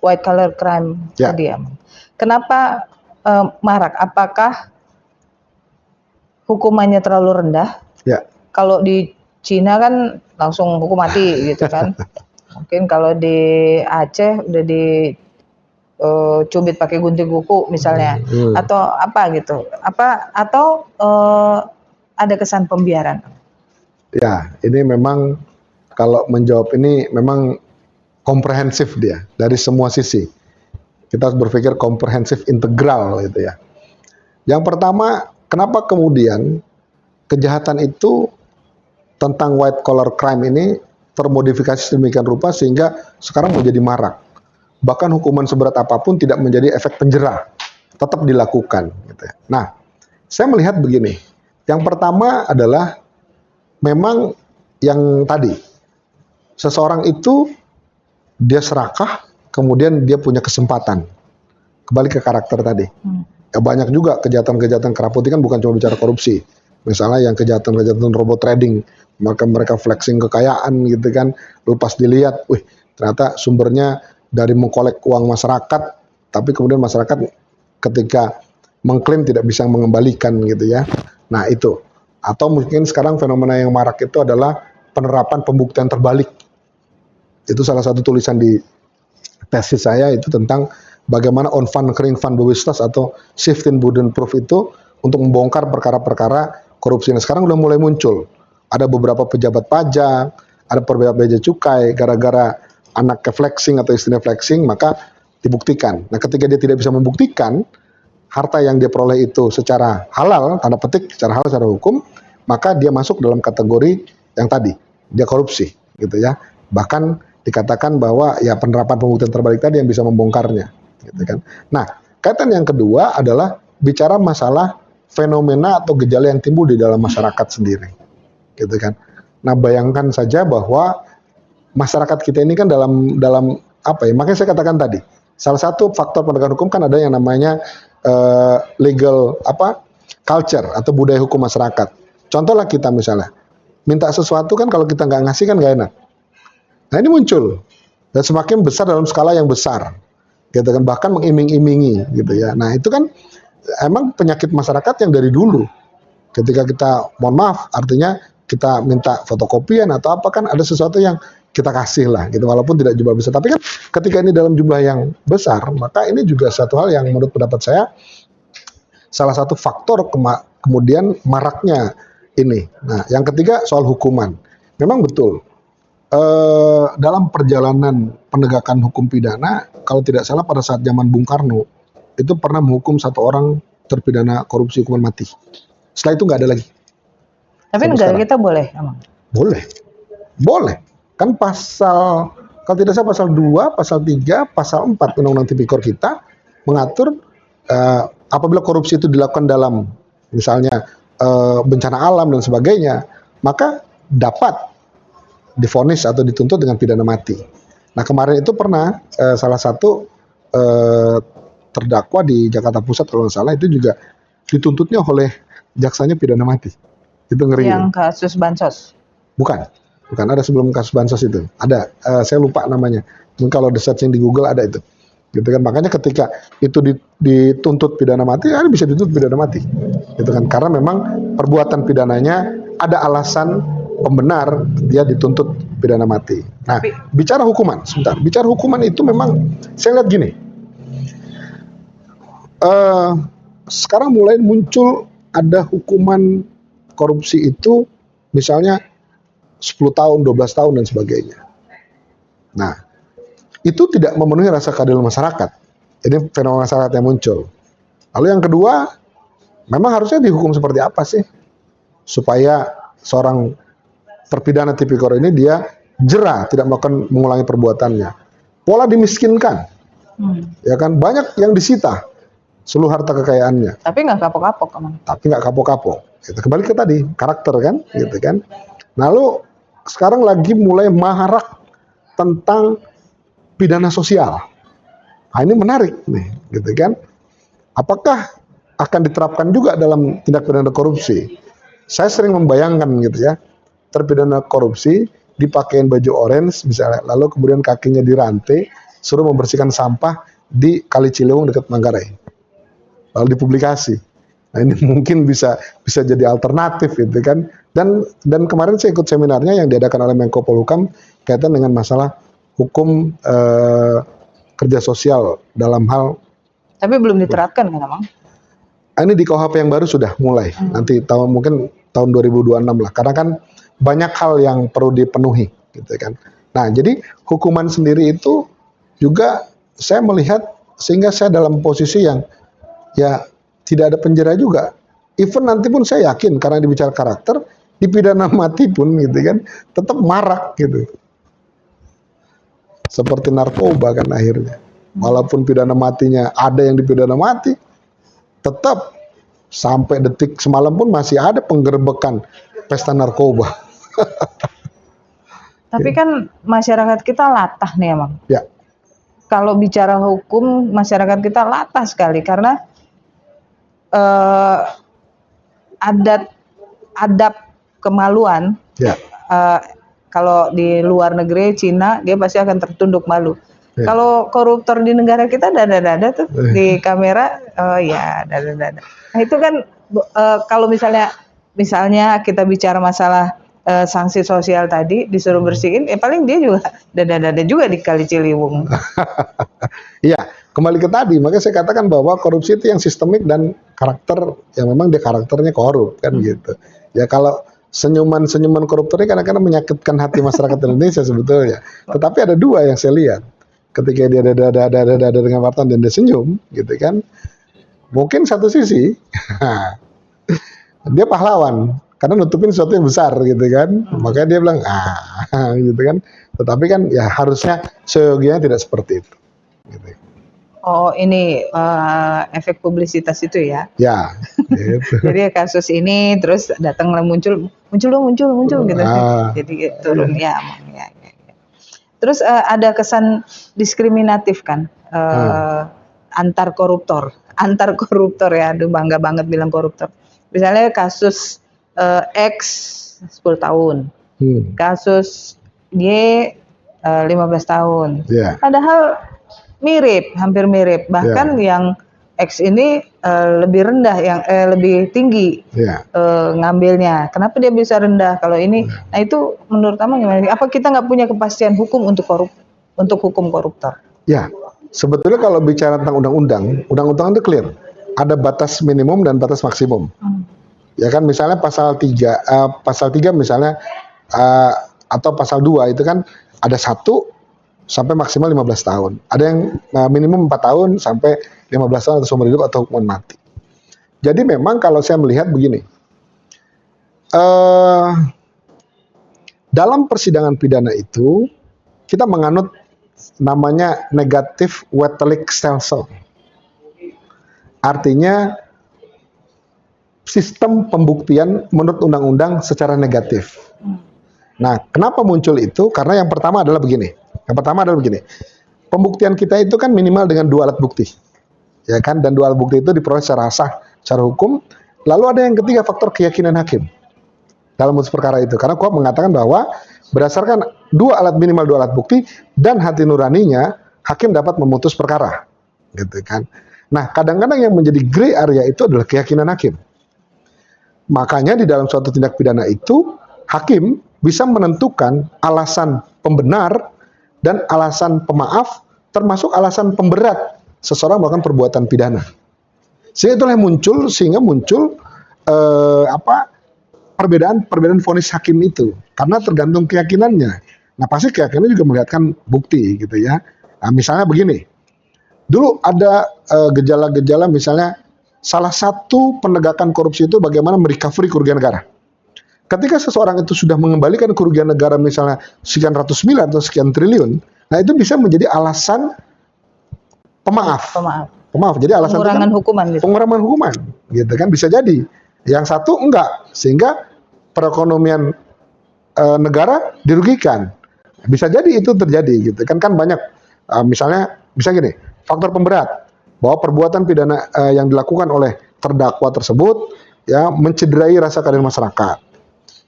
white collar crime Ya. tadi ya. Kenapa marak? Apakah hukumannya terlalu rendah? Ya. Kalau di Cina kan langsung hukum mati gitu kan. Mungkin kalau di Aceh udah cubit pakai gunting kuku misalnya, atau apa gitu. Atau ada kesan pembiaran? Ya, ini memang kalau menjawab ini memang komprehensif dia dari semua sisi. Kita harus berpikir komprehensif integral gitu ya. Yang pertama, kenapa kemudian kejahatan itu tentang white collar crime ini termodifikasi sedemikian rupa sehingga sekarang menjadi marak. Bahkan hukuman seberat apapun tidak menjadi efek penjara, tetap dilakukan. Gitu ya. Nah, saya melihat begini. Yang pertama adalah memang yang tadi, seseorang itu dia serakah, kemudian dia punya kesempatan. Kembali ke karakter tadi. Ya, banyak juga kejahatan-kejahatan keraputi kan bukan cuma bicara korupsi. Misalnya yang kejahatan-kejahatan robot trading, mereka flexing kekayaan gitu kan, lepas dilihat, wih ternyata sumbernya dari mengkolek uang masyarakat, tapi kemudian masyarakat ketika mengklaim tidak bisa mengembalikan gitu ya. Nah itu. Atau mungkin sekarang fenomena yang marak itu adalah penerapan pembuktian terbalik. Itu salah satu tulisan di tesis saya itu tentang bagaimana on fund kering fund bewustas atau shifting burden proof itu untuk membongkar perkara-perkara korupsi. Nah, sekarang udah mulai muncul. Ada beberapa pejabat pajak, ada beberapa bea cukai, gara-gara anaknya flexing atau istrinya flexing, maka dibuktikan. Nah, ketika dia tidak bisa membuktikan harta yang dia peroleh itu secara halal, tanda petik secara halal, secara hukum, maka dia masuk dalam kategori yang tadi, dia korupsi, gitu ya. Bahkan dikatakan bahwa ya penerapan pembuktian terbalik tadi yang bisa membongkarnya, gitu kan. Nah, kaitan yang kedua adalah bicara masalah fenomena atau gejala yang timbul di dalam masyarakat sendiri, gitu kan. Nah, bayangkan saja bahwa masyarakat kita ini kan dalam apa ya? Makanya saya katakan tadi, salah satu faktor penegakan hukum kan ada yang namanya legal culture atau budaya hukum masyarakat. Contohlah kita misalnya minta sesuatu kan kalau kita nggak ngasih kan nggak enak. Nah ini muncul dan semakin besar dalam skala yang besar, gitu kan, bahkan mengiming-imingi, gitu ya. Nah itu kan emang penyakit masyarakat yang dari dulu. Ketika kita mohon maaf, artinya kita minta fotokopian atau apa kan ada sesuatu yang kita kasih lah, gitu, walaupun tidak jumlah besar. Tapi kan ketika ini dalam jumlah yang besar, maka ini juga satu hal yang menurut pendapat saya salah satu faktor kemudian maraknya ini. Nah yang ketiga soal hukuman, memang betul. Dalam perjalanan penegakan hukum pidana, kalau tidak salah pada saat zaman Bung Karno, itu pernah menghukum satu orang terpidana korupsi hukuman mati. Setelah itu nggak ada lagi. Tapi negara kita boleh, emang? Boleh. Kan pasal, kalau tidak salah pasal 2, pasal 3, pasal 4 Undang-Undang Tipikor kita mengatur apabila korupsi itu dilakukan dalam misalnya bencana alam dan sebagainya, maka dapat divonis atau dituntut dengan pidana mati. Nah kemarin itu pernah salah satu terdakwa di Jakarta Pusat kalau nggak salah itu juga dituntutnya oleh jaksanya pidana mati. Itu ngeri. Yang kasus bansos? Bukan ada sebelum kasus bansos itu. Ada, saya lupa namanya. Mungkin kalau di searching di Google ada itu. Gitu kan. Makanya ketika itu dituntut pidana mati, ada bisa dituntut pidana mati. Gitu kan. Karena memang perbuatan pidananya ada alasan pembenar dia dituntut pidana mati. Nah, bicara hukuman, sebentar. Bicara hukuman itu memang saya lihat gini. Sekarang mulai muncul ada hukuman korupsi itu misalnya 10 tahun, 12 tahun dan sebagainya. Nah, itu tidak memenuhi rasa keadilan masyarakat. Ini fenomena masyarakat yang muncul. Lalu yang kedua, memang harusnya dihukum seperti apa sih? Supaya seorang terpidana tipikor ini dia jera, tidak melakukan mengulangi perbuatannya. Pola dimiskinkan. Ya kan, banyak yang disita seluruh harta kekayaannya. Tapi nggak kapok-kapok, emang. Tapi nggak kapok-kapok. Itu kembali ke tadi, karakter kan, gitu kan. Lalu sekarang lagi mulai marak tentang pidana sosial. Nah, ini menarik nih, gitu kan. Apakah akan diterapkan juga dalam tindak pidana korupsi? Saya sering membayangkan gitu ya, terpidana korupsi dipakein baju orange misalnya, lalu kemudian kakinya dirantai suruh membersihkan sampah di Kali Ciliwung dekat Manggarai. Lalu dipublikasi. Nah, ini mungkin bisa jadi alternatif gitu kan. Dan kemarin saya ikut seminarnya yang diadakan oleh Menko Polhukam kaitan dengan masalah hukum kerja sosial dalam hal. Tapi belum diterapkan kan, Bang? Ini di KUHP yang baru sudah mulai. Nanti mungkin tahun 2026 lah. Karena kan banyak hal yang perlu dipenuhi gitu kan. Nah, jadi hukuman sendiri itu juga saya melihat sehingga saya dalam posisi yang ya tidak ada penjara juga. Even nanti pun saya yakin karena dibicara karakter, dipidana mati pun gitu kan, tetap marak gitu. Seperti narkoba kan akhirnya. Walaupun pidana matinya ada yang dipidana mati, tetap sampai detik semalam pun masih ada penggerbekan pesta narkoba. Tapi kan masyarakat kita latah nih emang. Ya. Kalau bicara hukum, masyarakat kita latah sekali karena adab kemaluan. Ya. Kalau di luar negeri, Cina, dia pasti akan tertunduk malu. Ya. Kalau koruptor di negara kita dada-dada tuh di kamera, oh ya dada-dada. Nah itu kan kalau misalnya kita bicara masalah sanksi sosial tadi disuruh bersihin, paling dia juga dada-dada juga di Kali Ciliwung. Iya, kembali ke tadi, makanya saya katakan bahwa korupsi itu yang sistemik dan karakter yang memang dia karakternya korup kan gitu. Ya kalau senyuman koruptor ini kadang-kadang menyakitkan hati masyarakat Indonesia sebetulnya. Tetapi ada dua yang saya lihat. Ketika dia dada dengan wartawan dan dia senyum gitu kan. Mungkin satu sisi dia pahlawan karena nutupin sesuatu yang besar gitu kan. Makanya dia bilang gitu kan. Tetapi kan ya harusnya seyogianya tidak seperti itu. Gitu. Oh ini efek publisitas itu ya? Ya. Gitu. Jadi kasus ini terus datang muncul gitu. Jadi turun ya. Terus ada kesan diskriminatif kan antar koruptor ya. Aduh bangga banget bilang koruptor. Misalnya kasus X 10 tahun, kasus Y 15 tahun. Yeah. Padahal hampir mirip. Bahkan yang X ini lebih rendah, yang lebih tinggi ngambilnya. Kenapa dia bisa rendah kalau ini? Nah itu menurut kamu gimana? Apa kita nggak punya kepastian hukum untuk hukum koruptor? Ya, sebetulnya kalau bicara tentang undang-undang itu clear. Ada batas minimum dan batas maksimum. Ya kan misalnya pasal 3 misalnya atau pasal 2 itu kan ada 1 sampai maksimal 15 tahun. Ada yang minimum 4 tahun sampai 15 tahun atau seumur hidup atau hukuman mati. Jadi memang kalau saya melihat begini, dalam persidangan pidana itu kita menganut namanya negative Wettelich Stelsel. Artinya sistem pembuktian menurut undang-undang secara negatif. Nah, kenapa muncul itu? Karena yang pertama adalah begini. Pembuktian kita itu kan minimal dengan 2 alat bukti. Ya kan? Dan 2 alat bukti itu diperoleh secara sah, secara hukum. Lalu ada yang ketiga, faktor keyakinan hakim dalam memutus perkara itu. Karena KUHP mengatakan bahwa berdasarkan minimal 2 alat bukti dan hati nuraninya, hakim dapat memutus perkara. Gitu kan? Nah, kadang-kadang yang menjadi gray area itu adalah keyakinan hakim. Makanya di dalam suatu tindak pidana itu, hakim bisa menentukan alasan pembenar dan alasan pemaaf, termasuk alasan pemberat seseorang melakukan perbuatan pidana. Sehingga muncul perbedaan vonis hakim itu, karena tergantung keyakinannya. Nah pasti keyakinannya juga melihatkan bukti gitu ya. Nah, misalnya begini, dulu ada gejala-gejala misalnya salah satu penegakan korupsi itu bagaimana merecovery kerugian negara. Ketika seseorang itu sudah mengembalikan kerugian negara misalnya sekian ratus miliar atau sekian triliun, nah itu bisa menjadi alasan pemaaf. Jadi alasan pengurangan hukuman gitu. Pengurangan hukuman gitu kan bisa jadi. Yang satu enggak, sehingga perekonomian negara dirugikan. Bisa jadi itu terjadi gitu kan banyak misalnya bisa gini, faktor pemberat bahwa perbuatan pidana yang dilakukan oleh terdakwa tersebut ya mencederai rasa keadilan masyarakat.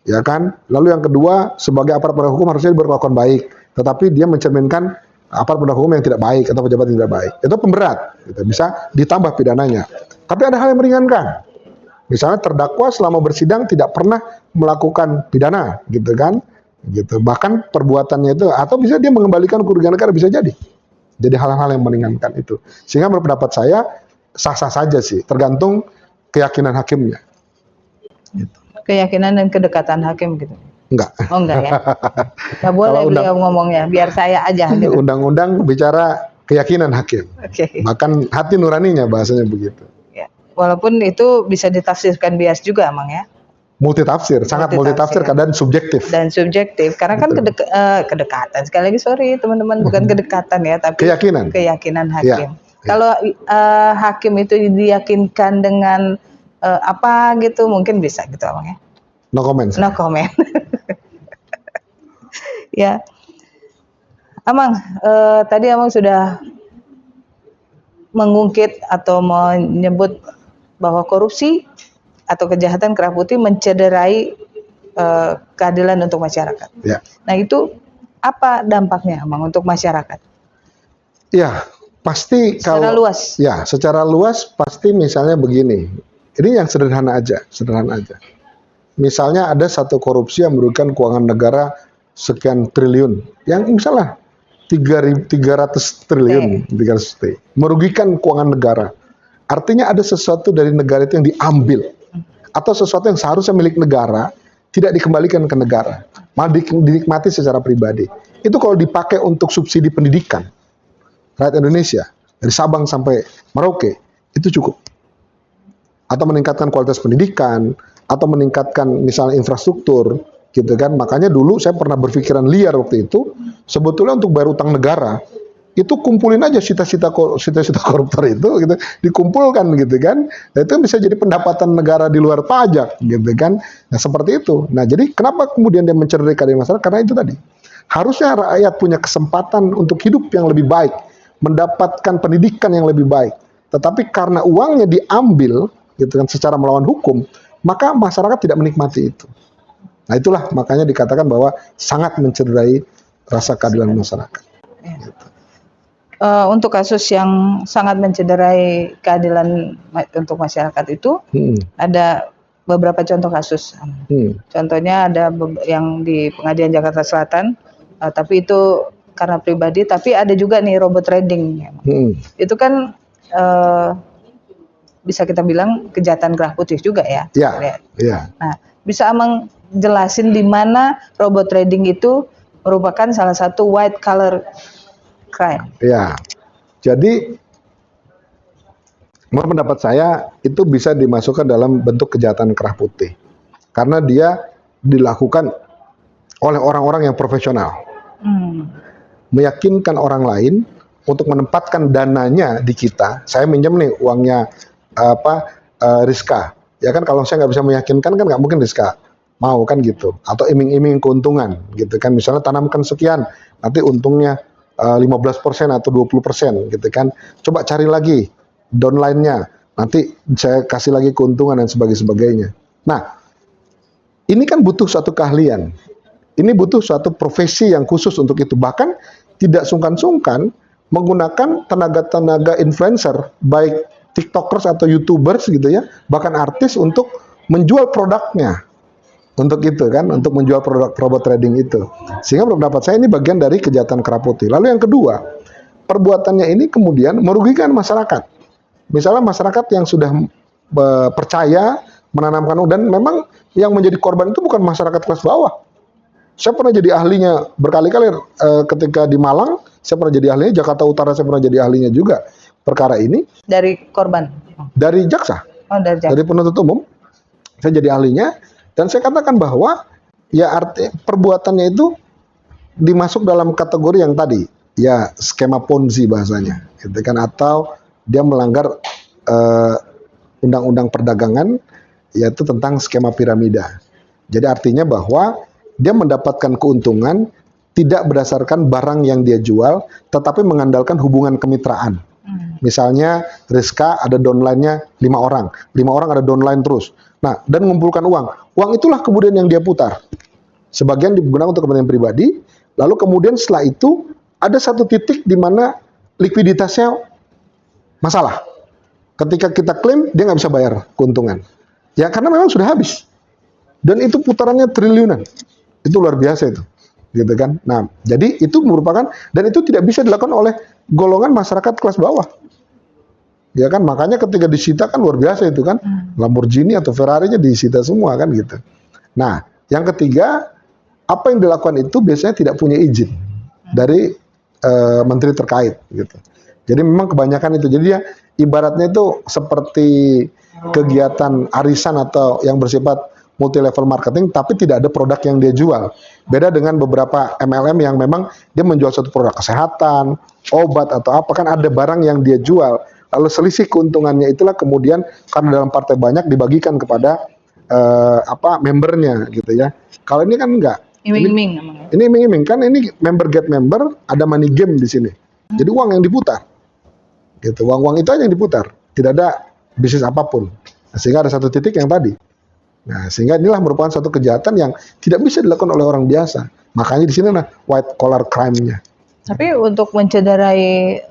Ya kan? Lalu yang kedua, sebagai aparat penegak hukum harusnya berkelakuan baik, tetapi dia mencerminkan aparat penegak hukum yang tidak baik atau pejabat yang tidak baik. Itu pemberat, gitu. Bisa ditambah pidananya. Tapi ada hal yang meringankan. Misalnya terdakwa selama bersidang tidak pernah melakukan pidana, gitu kan? Gitu. Bahkan perbuatannya itu atau bisa dia mengembalikan kerugian negara, bisa jadi. Jadi hal-hal yang meringankan itu. Sehingga menurut pendapat saya sah-sah saja sih, tergantung keyakinan hakimnya. Gitu. Keyakinan dan kedekatan hakim gitu. Enggak. Oh enggak ya. Enggak boleh beliau ngomongnya, biar saya aja gitu. Undang-undang bicara keyakinan hakim. Oke. Bahkan hati nuraninya, bahasanya begitu. Ya. Walaupun itu bisa ditafsirkan bias juga, Mang ya. Multitafsir, sangat multitafsir dan subjektif. Dan subjektif, karena kan kedekatan. Sekali lagi sorry teman-teman, bukan kedekatan ya, tapi keyakinan hakim. Ya. Kalau hakim itu diyakinkan dengan apa gitu, mungkin bisa gitu, Mang ya. No comment. No comment. Ya, Amang, tadi Amang sudah mengungkit atau menyebut bahwa korupsi atau kejahatan kerah putih mencederai keadilan untuk masyarakat. Ya. Nah itu apa dampaknya, Amang, untuk masyarakat? Ya, pasti secara luas. Ya, secara luas pasti misalnya begini. Ini yang sederhana aja. Misalnya ada satu korupsi yang merugikan keuangan negara sekian triliun, yang misalnya 300 triliun, 300 T, merugikan keuangan negara. Artinya ada sesuatu dari negara itu yang diambil, atau sesuatu yang seharusnya milik negara tidak dikembalikan ke negara, malah dinikmati secara pribadi. Itu kalau dipakai untuk subsidi pendidikan rakyat Indonesia dari Sabang sampai Merauke, itu cukup. Atau meningkatkan kualitas pendidikan, atau meningkatkan misalnya infrastruktur, gitu kan. Makanya dulu saya pernah berpikiran liar waktu itu, sebetulnya untuk bayar utang negara, itu kumpulin aja cita-cita koruptor itu, gitu, dikumpulkan, gitu kan. Nah, itu bisa jadi pendapatan negara di luar pajak, gitu kan. Nah, seperti itu. Nah, jadi kenapa kemudian dia mencederai keadilan masyarakat? Karena itu tadi. Harusnya rakyat punya kesempatan untuk hidup yang lebih baik, mendapatkan pendidikan yang lebih baik. Tetapi karena uangnya diambil, gitu kan, secara melawan hukum, maka masyarakat tidak menikmati itu. Nah, itulah makanya dikatakan bahwa sangat mencederai rasa keadilan masyarakat. Ya. Gitu. Untuk kasus yang sangat mencederai keadilan untuk masyarakat itu, ada beberapa contoh kasus. Contohnya ada yang di Pengadilan Jakarta Selatan, tapi itu karena pribadi. Tapi ada juga nih robot trading. Itu kan bisa kita bilang kejahatan kerah putih juga ya. Iya. Nah, bisa Amang jelasin di mana robot trading itu merupakan salah satu white collar crime? Ya, jadi menurut pendapat saya itu bisa dimasukkan dalam bentuk kejahatan kerah putih karena dia dilakukan oleh orang-orang yang profesional, meyakinkan orang lain untuk menempatkan dananya di kita. Saya minjem nih uangnya Rizka, ya kan, kalau saya nggak bisa meyakinkan kan nggak mungkin Rizka mau kan gitu, atau iming-iming keuntungan gitu kan, misalnya tanamkan sekian nanti untungnya 15% atau 20% gitu kan, coba cari lagi downline-nya nanti saya kasih lagi keuntungan dan sebagainya. Nah, ini kan butuh suatu keahlian, ini butuh suatu profesi yang khusus untuk itu, bahkan tidak sungkan-sungkan menggunakan tenaga-tenaga influencer, baik tiktokers atau youtubers gitu ya, bahkan artis untuk menjual produknya. Untuk itu kan, untuk menjual produk robot trading itu. Sehingga menurut pendapat saya ini bagian dari kejahatan kerah putih. Lalu yang kedua, perbuatannya ini kemudian merugikan masyarakat. Misalnya masyarakat yang sudah percaya, menanamkan, dan memang yang menjadi korban itu bukan masyarakat kelas bawah. Saya pernah jadi ahlinya berkali-kali ketika di Malang, saya pernah jadi ahlinya, Jakarta Utara saya pernah jadi ahlinya juga. Perkara ini. Dari korban? Dari jaksa. Oh, dari jaksa. Dari penuntut umum, saya jadi ahlinya. Dan saya katakan bahwa ya arti perbuatannya itu dimasuk dalam kategori yang tadi, ya skema Ponzi bahasanya, gitu kan, atau dia melanggar undang-undang perdagangan, yaitu tentang skema piramida. Jadi artinya bahwa dia mendapatkan keuntungan tidak berdasarkan barang yang dia jual, tetapi mengandalkan hubungan kemitraan. Misalnya Rizka ada downline-nya 5 orang ada downline terus. Nah, dan mengumpulkan uang. Uang itulah kemudian yang dia putar. Sebagian digunakan untuk kepentingan pribadi, lalu kemudian setelah itu ada satu titik di mana likuiditasnya masalah. Ketika kita klaim, dia nggak bisa bayar keuntungan. Ya karena memang sudah habis. Dan itu putarannya triliunan. Itu luar biasa itu. Gitu kan. Nah, jadi itu merupakan, dan itu tidak bisa dilakukan oleh golongan masyarakat kelas bawah. Ya kan, makanya ketika disita kan luar biasa itu kan. Lamborghini atau Ferrari-nya disita semua kan gitu. Nah, yang ketiga, apa yang dilakukan itu biasanya tidak punya izin dari menteri terkait gitu. Jadi memang kebanyakan itu. Jadi dia ibaratnya itu seperti kegiatan arisan atau yang bersifat multi level marketing, tapi tidak ada produk yang dia jual. Beda dengan beberapa MLM yang memang dia menjual suatu produk kesehatan, obat atau apa, kan ada barang yang dia jual. Lalu selisih keuntungannya itulah kemudian karena dalam partai banyak dibagikan kepada membernya gitu ya. Kalau ini kan enggak. Iming-iming namanya. Ini iming-iming kan, ini member get member, ada money game di sini. Jadi uang yang diputar. Gitu. Uang-uang itu aja yang diputar. Tidak ada bisnis apapun. Nah, sehingga ada satu titik yang tadi. Nah, sehingga inilah merupakan satu kejahatan yang tidak bisa dilakukan oleh orang biasa. Makanya di sini nah white collar crime-nya. Tapi untuk mencederai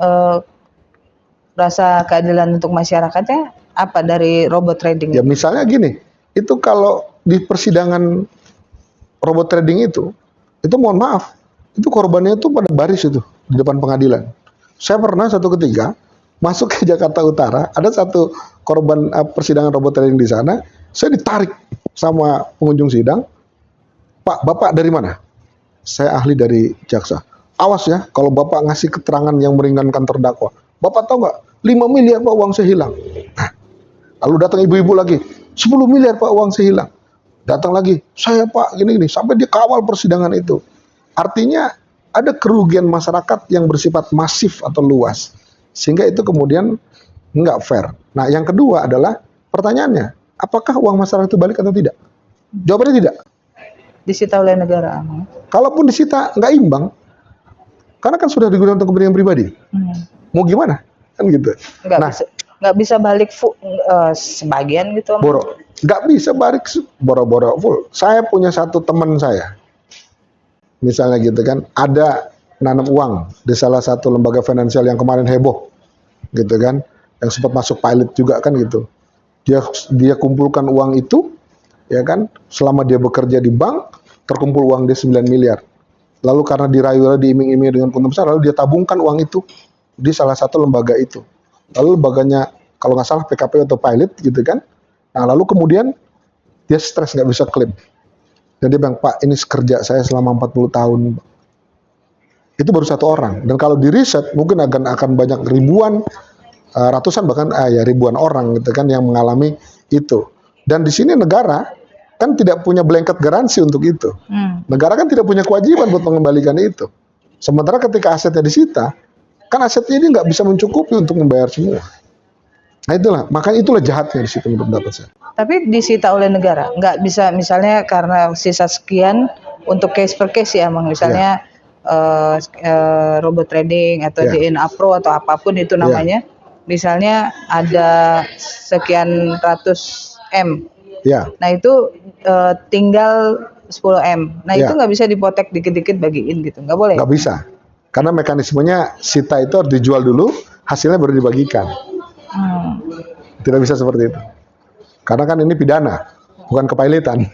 rasa keadilan untuk masyarakatnya apa dari robot trading? Ya misalnya gini, itu kalau di persidangan robot trading itu mohon maaf, itu korbannya itu pada baris itu di depan pengadilan. Saya pernah satu ketika masuk ke Jakarta Utara, ada satu korban persidangan robot trading di sana, saya ditarik sama pengunjung sidang, Pak, Bapak dari mana? Saya ahli dari jaksa. Awas ya, kalau Bapak ngasih keterangan yang meringankan terdakwa. Bapak tahu nggak, 5 miliar Pak uang saya hilang. Nah, lalu datang ibu-ibu lagi, 10 miliar Pak uang saya hilang. Datang lagi, saya Pak gini-gini, sampai dia kawal persidangan itu. Artinya ada kerugian masyarakat yang bersifat masif atau luas. Sehingga itu kemudian nggak fair. Nah, yang kedua adalah pertanyaannya, apakah uang masyarakat itu balik atau tidak? Jawabannya tidak. Disita oleh negara. Kalaupun disita, nggak imbang. Karena kan sudah digunakan untuk kepentingan pribadi. Mau gimana? Kan gitu. Nggak bisa balik sebagian gitu. Boro. Nggak bisa balik boro-boro full. Saya punya satu teman saya. Misalnya gitu kan, ada nanam uang di salah satu lembaga finansial yang kemarin heboh. Gitu kan. Yang sempat masuk pilot juga kan gitu. Dia kumpulkan uang itu, ya kan, selama dia bekerja di bank, terkumpul uang dia 9 miliar. Lalu karena dirayu, diiming-iming dengan keuntungan besar, lalu dia tabungkan uang itu di salah satu lembaga itu. Lalu lembaganya, kalau nggak salah PKP atau pilot gitu kan. Nah lalu kemudian dia stres, nggak bisa klaim. Dan dia bilang, Pak, ini kerja saya selama 40 tahun. Itu baru satu orang. Dan kalau di riset mungkin akan banyak ribuan, ratusan bahkan ribuan orang gitu kan yang mengalami itu. Dan di sini negara kan tidak punya blanket garansi untuk itu. Negara kan tidak punya kewajiban buat mengembalikan itu. Sementara ketika asetnya disita, kan asetnya ini nggak bisa mencukupi untuk membayar semua. Nah itulah, makanya itulah jahatnya di situ menurut pendapat saya. Tapi disita oleh negara, nggak bisa misalnya karena sisa sekian untuk case per case ya, misalnya robot trading atau DNA Pro atau apapun itu namanya, misalnya ada sekian ratus M. Nah itu tinggal 10 M. Nah itu nggak bisa dipotek dikit-dikit bagiin gitu, nggak boleh? Nggak bisa, karena mekanismenya sita itu harus dijual dulu, hasilnya baru dibagikan. Tidak bisa seperti itu. Karena kan ini pidana, bukan kepailitan.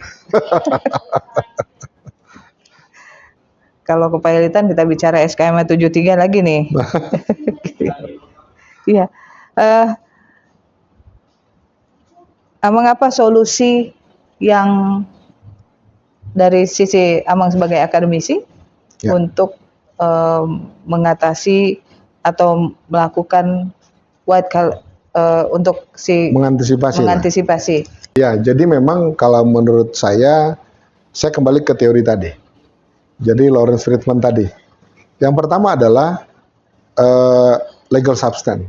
Kalau kepailitan kita bicara SKM 73 lagi nih. Iya. Mengapa solusi yang dari sisi Amang sebagai akademisi untuk mengatasi atau melakukan untuk mengantisipasi. Ya, jadi memang kalau menurut saya kembali ke teori tadi. Jadi Lawrence Friedman tadi. Yang pertama adalah legal substance.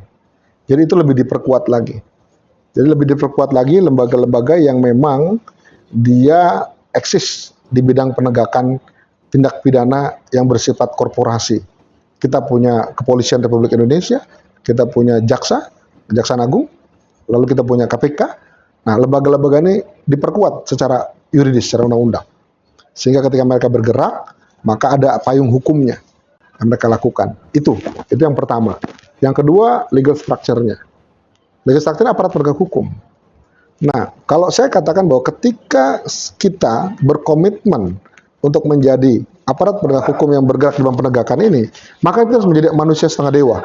Jadi itu lebih diperkuat lagi. Jadi lebih diperkuat lagi lembaga-lembaga yang memang dia eksis di bidang penegakan tindak pidana yang bersifat korporasi. Kita punya Kepolisian Republik Indonesia, kita punya Kejaksaan Agung, lalu kita punya KPK. Nah, lembaga-lembaga ini diperkuat secara yuridis, secara undang-undang. Sehingga ketika mereka bergerak, maka ada payung hukumnya. yang mereka lakukan. Itu yang pertama. Yang kedua, legal structure-nya. Legal structure aparat penegak hukum. Nah, kalau saya katakan bahwa ketika kita berkomitmen untuk menjadi aparat penegak hukum yang bergerak dalam penegakan ini, maka kita harus menjadi manusia setengah dewa.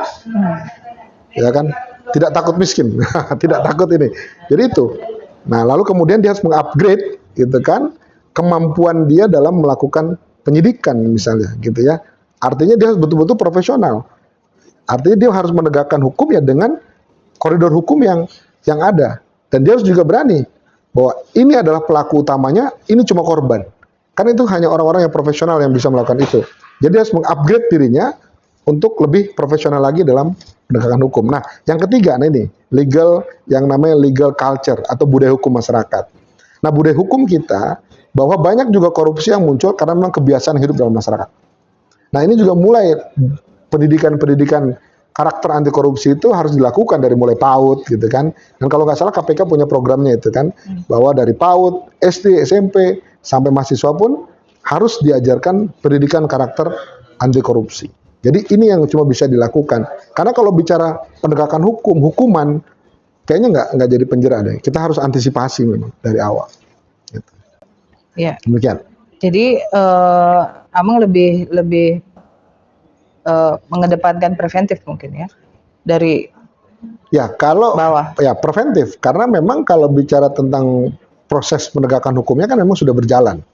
Ya kan? Tidak takut miskin, tidak takut ini. Jadi itu. Nah, lalu kemudian dia harus mengupgrade, gitu kan, kemampuan dia dalam melakukan penyidikan misalnya, gitu ya. Artinya dia harus betul-betul profesional. Artinya dia harus menegakkan hukum ya dengan koridor hukum yang ada. Dan dia harus juga berani bahwa ini adalah pelaku utamanya, ini cuma korban. Kan itu hanya orang-orang yang profesional yang bisa melakukan itu. Jadi dia harus mengupgrade dirinya untuk lebih profesional lagi dalam penegakan hukum. Nah, yang ketiga, nah ini legal, yang namanya legal culture atau budaya hukum masyarakat. Nah, budaya hukum kita bahwa banyak juga korupsi yang muncul karena memang kebiasaan hidup dalam masyarakat. Nah, ini juga mulai pendidikan karakter anti korupsi itu harus dilakukan dari mulai PAUD gitu kan. Dan kalau nggak salah KPK punya programnya itu kan, bahwa dari PAUD, SD, SMP sampai mahasiswa pun harus diajarkan pendidikan karakter anti korupsi. Jadi ini yang cuma bisa dilakukan. Karena kalau bicara penegakan hukum, hukuman kayaknya nggak jadi penjara deh. Kita harus antisipasi memang dari awal. Gitu. Ya. Demikian. Jadi Amang lebih mengedepankan preventif mungkin ya dari ya kalau bawah. Ya preventif karena memang kalau bicara tentang proses penegakan hukumnya kan memang sudah berjalan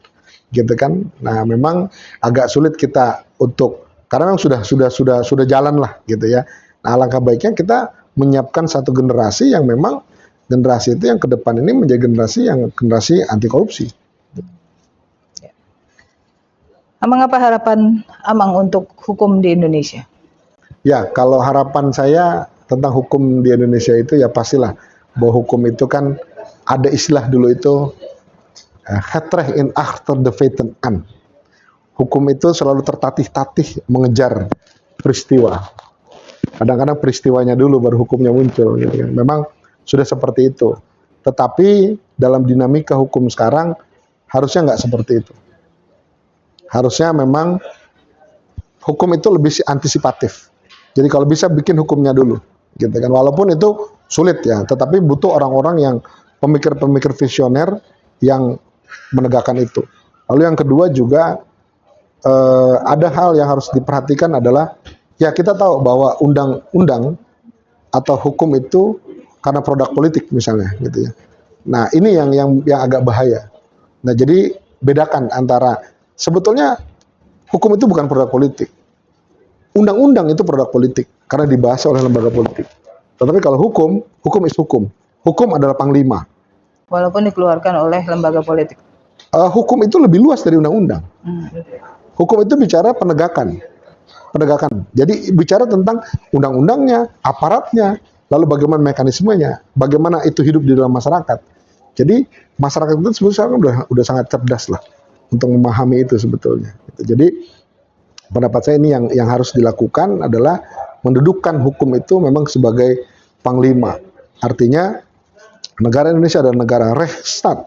gitu kan. Nah memang agak sulit kita untuk karena memang sudah jalan lah gitu ya. Nah alangkah baiknya kita menyiapkan satu generasi yang memang generasi itu yang ke depan ini menjadi generasi anti korupsi. Amang, apa harapan Amang untuk hukum di Indonesia? Ya, kalau harapan saya tentang hukum di Indonesia itu ya pastilah bahwa hukum itu kan ada istilah dulu itu Hetrech in achter de feiten an. Hukum itu selalu tertatih-tatih mengejar peristiwa. Kadang-kadang peristiwanya dulu baru hukumnya muncul. Gitu kan. Memang sudah seperti itu. Tetapi dalam dinamika hukum sekarang harusnya nggak seperti itu. Harusnya memang hukum itu lebih antisipatif. Jadi kalau bisa bikin hukumnya dulu, gitu kan. Walaupun itu sulit ya, tetapi butuh orang-orang yang pemikir-pemikir visioner yang menegakkan itu. Lalu yang kedua juga ada hal yang harus diperhatikan adalah ya kita tahu bahwa undang-undang atau hukum itu karena produk politik misalnya, gitu ya. Nah ini yang agak bahaya. Nah jadi bedakan antara sebetulnya hukum itu bukan produk politik. Undang-undang itu produk politik karena dibahas oleh lembaga politik. Tetapi kalau hukum is hukum. Hukum adalah panglima. Walaupun dikeluarkan oleh lembaga politik. Hukum itu lebih luas dari undang-undang. Hukum itu bicara penegakan. Jadi bicara tentang undang-undangnya, aparatnya, lalu bagaimana mekanismenya, bagaimana itu hidup di dalam masyarakat. Jadi masyarakat itu sebenarnya udah sangat cerdas lah untuk memahami itu sebetulnya. Jadi pendapat saya ini yang harus dilakukan adalah mendudukkan hukum itu memang sebagai panglima. Artinya negara Indonesia adalah negara Rechtsstaat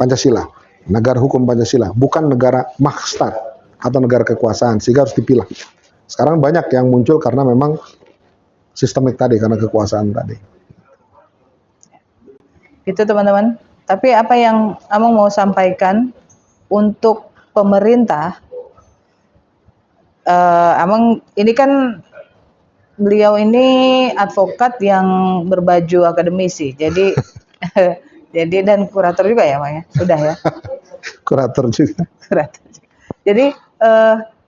Pancasila, negara hukum Pancasila, bukan negara Machtstaat atau negara kekuasaan, sehingga harus dipilah. Sekarang banyak yang muncul karena memang sistemik tadi, karena kekuasaan tadi. Itu teman-teman. Tapi apa yang Amang mau sampaikan untuk pemerintah, Amang ini kan beliau ini advokat yang berbaju akademisi, jadi dan kurator juga ya, Mang ya, sudah ya. Kurator juga. Jadi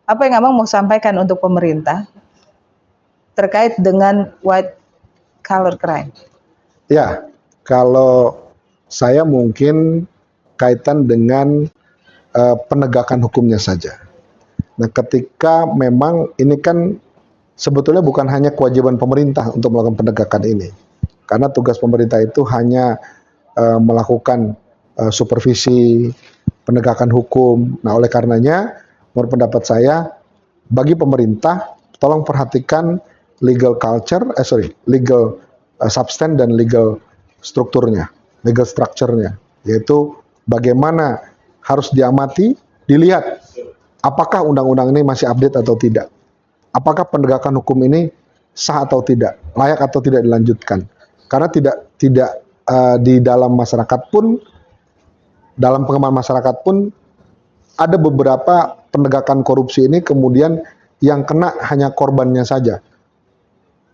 apa yang Amang mau sampaikan untuk pemerintah terkait dengan white collar crime? Ya, kalau saya mungkin kaitan dengan penegakan hukumnya saja. Nah, ketika memang ini kan sebetulnya bukan hanya kewajiban pemerintah untuk melakukan penegakan ini. Karena tugas pemerintah itu hanya melakukan supervisi penegakan hukum. Nah, oleh karenanya, menurut pendapat saya, bagi pemerintah, tolong perhatikan legal culture, legal substance dan legal strukturnya, legal structure-nya, yaitu bagaimana harus diamati, dilihat apakah undang-undang ini masih update atau tidak. apakah penegakan hukum ini sah atau tidak, layak atau tidak dilanjutkan. Karena tidak di dalam masyarakat pun, dalam pengembangan masyarakat pun ada beberapa penegakan korupsi ini kemudian yang kena hanya korbannya saja.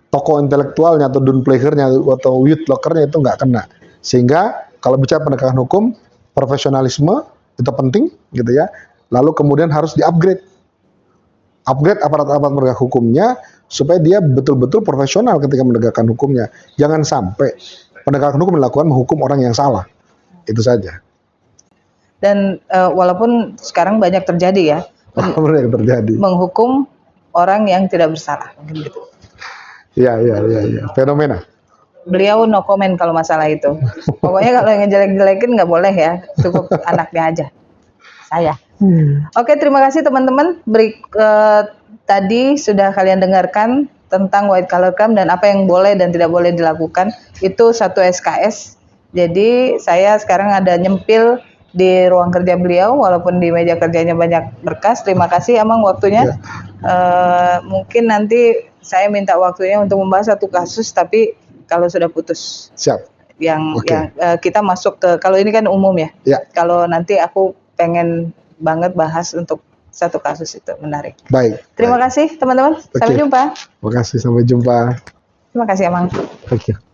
Tokoh intelektualnya atau downplayernya atau youth blockernya itu nggak kena. Sehingga kalau bicara penegakan hukum, profesionalisme itu penting gitu ya. Lalu kemudian harus di-upgrade. Upgrade aparat-aparat penegak hukumnya supaya dia betul-betul profesional ketika menegakkan hukumnya. Jangan sampai penegakan hukum dilakukan menghukum orang yang salah. Itu saja. Dan walaupun sekarang banyak terjadi ya, Apa yang terjadi? menghukum orang yang tidak bersalah, mungkin gitu. Iya. Fenomena. Beliau no comment kalau masalah itu. Pokoknya kalau yang ngejelek-jelekin nggak boleh ya, cukup anaknya aja. Saya. Oke, terima kasih teman-teman. Tadi sudah kalian dengarkan tentang white collar crime dan apa yang boleh dan tidak boleh dilakukan. Itu satu SKS. Jadi saya sekarang ada nyempil di ruang kerja beliau, walaupun di meja kerjanya banyak berkas. Terima kasih Amang waktunya. Mungkin nanti saya minta waktunya untuk membahas satu kasus, tapi kalau sudah putus. Siap. Yang kita masuk ke, kalau ini kan umum ya. Kalau nanti aku pengen banget bahas untuk satu kasus itu, menarik. Baik. Terima kasih teman-teman. Sampai jumpa. Terima kasih, sampai jumpa. Terima kasih Amang. Thank you.